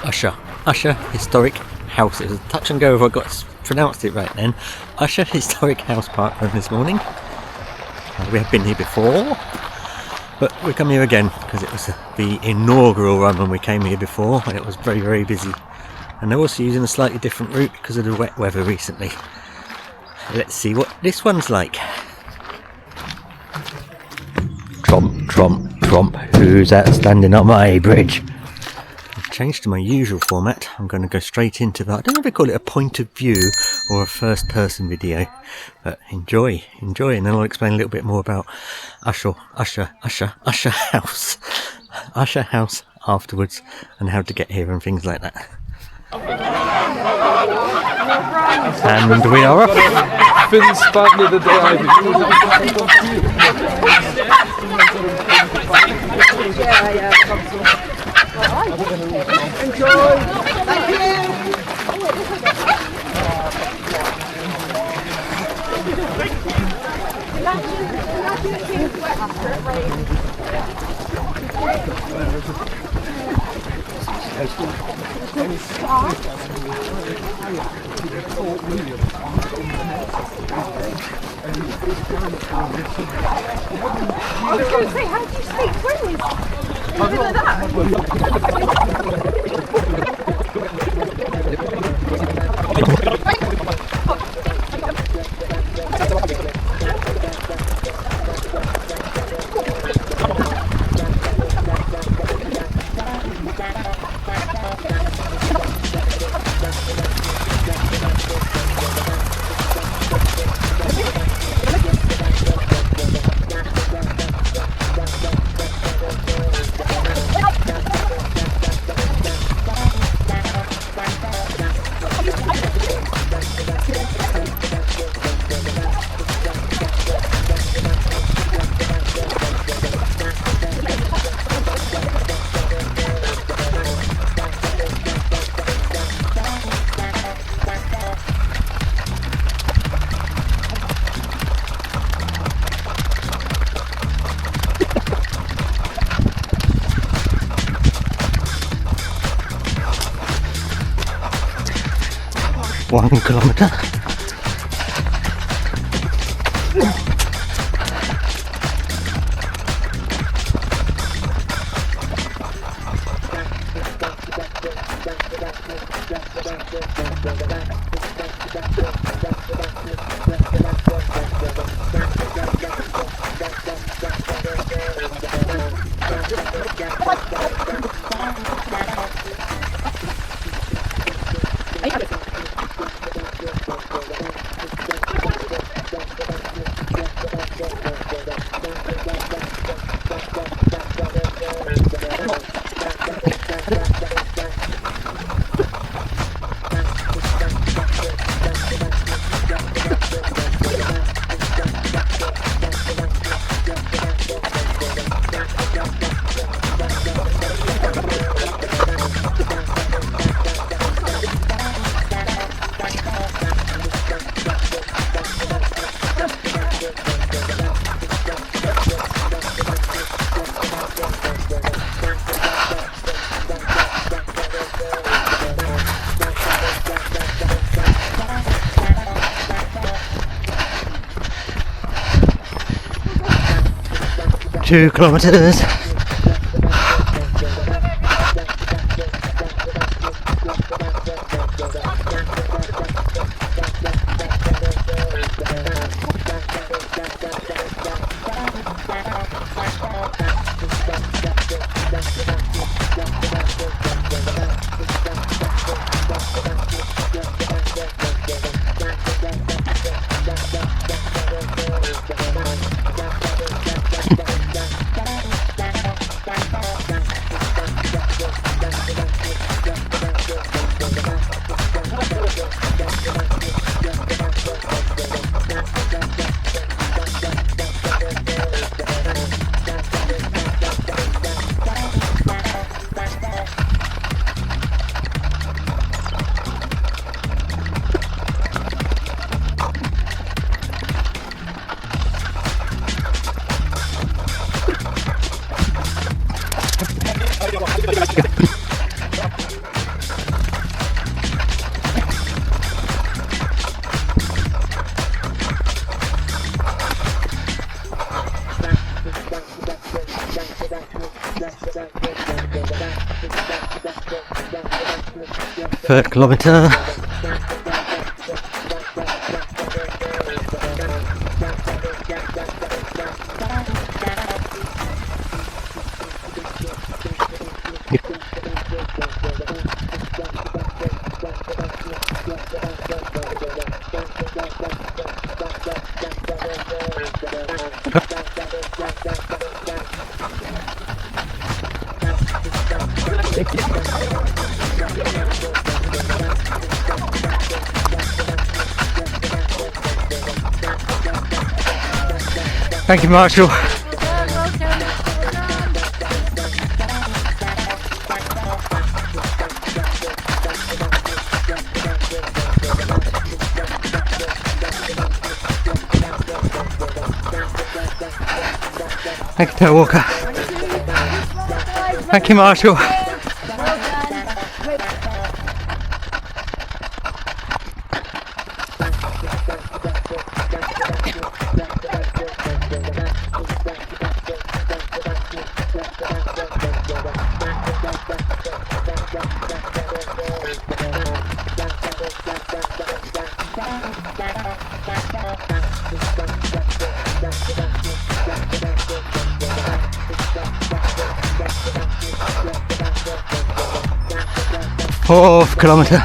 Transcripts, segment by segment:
Ushaw Historic House. It was a touch and go if I got pronounced it right then. Ushaw Historic House Parkrun this morning. We have been here before, but we come here again because it was the inaugural run when we came here before, and it was very, very busy. And they're also using a slightly different route because of the wet weather recently. Let's see what this one's like. Tromp, tromp, tromp. Who's that standing on my bridge? I've changed to my usual format. I'm going to go straight into that. I don't know if they call it a point of view or a first person video, but enjoy, and then I'll explain a little bit more about Ushaw House afterwards, and how to get here and things like that. And we are off. Finn's spot near the day. Enjoy. Thank you. I was going to say, how do you speak French? Like that? One kilometre. Two kilometres. Third kilometre. Thank you, Marshall. Thank you, Tail Walker. Thank you, Marshall. Fourth kilometre.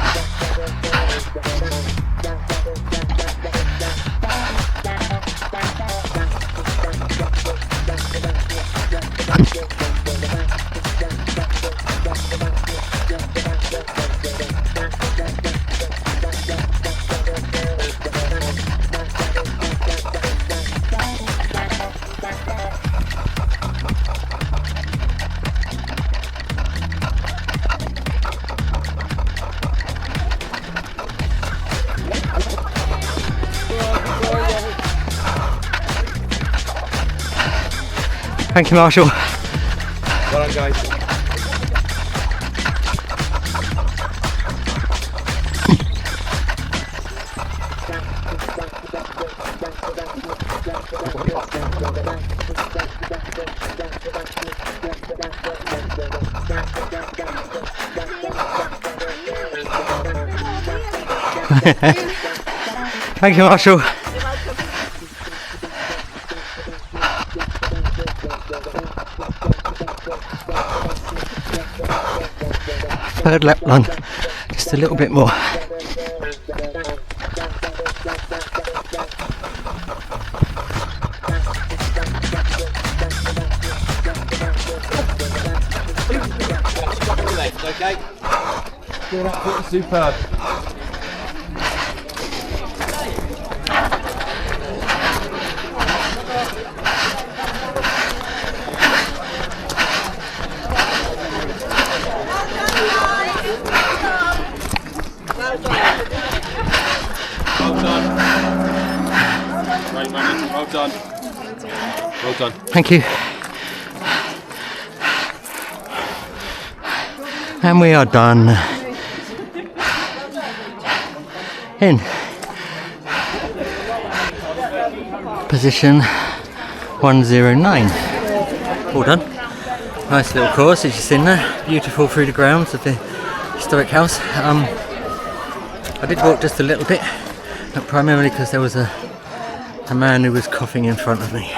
Thank you, Marshall. Well done, guys. Thank you, Marshall. Third lap run, just a little bit more. Okay. Superb. Well done. Well done. Thank you. And we are done. In position 109. All done. Nice little course, as you've seen there. Beautiful through the grounds of the historic house. I did walk just a little bit, but primarily because there was a man who was coughing in front of me.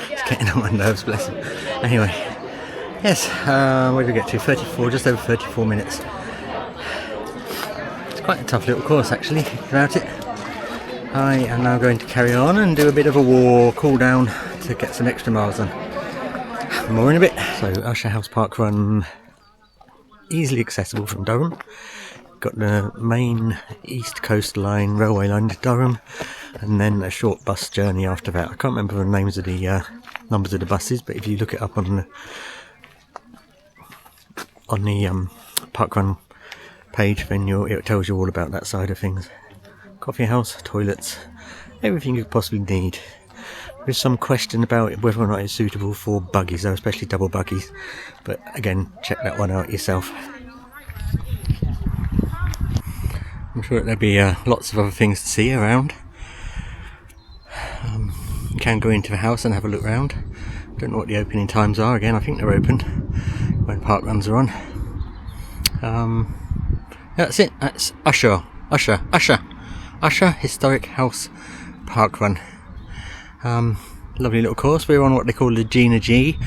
It's getting on my nerves, bless him. Anyway, yes, where did we get to? 34, just over 34 minutes. It's quite a tough little course actually, without it. I am now going to carry on and do a bit of a walk, cool down to get some extra miles on. More in a bit. So, Ushaw House Parkrun, easily accessible from Durham. Got the main East Coast line, railway line to Durham, and then a short bus journey after that. I can't remember the names of the numbers of the buses, but if you look it up on the Parkrun page, then it tells you all about that side of things. Coffee house, toilets, everything you could possibly need. There's some question about whether or not it's suitable for buggies, though, especially double buggies, but again, check that one out yourself. I'm sure there'll be lots of other things to see around. You can go into the house and have a look round. Don't know what the opening times are again. I think they're open when parkruns are on. That's it. That's Ushaw Historic House Parkrun. Lovely little course. We're on what they call the Gina G.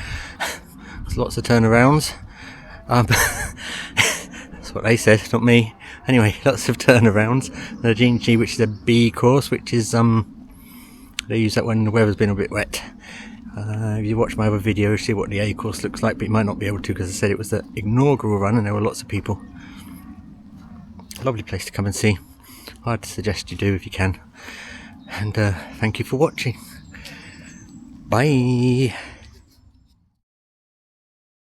There's lots of turnarounds. That's what they said, not me. Anyway, lots of turnarounds. The Gina G, which is a B course, which is they use that when the weather's been a bit wet. If you watch my other video, you see what the A course looks like, but you might not be able to because I said it was the inaugural run and there were lots of people. Lovely place to come and see. I'd suggest you do if you can. And thank you for watching. Bye.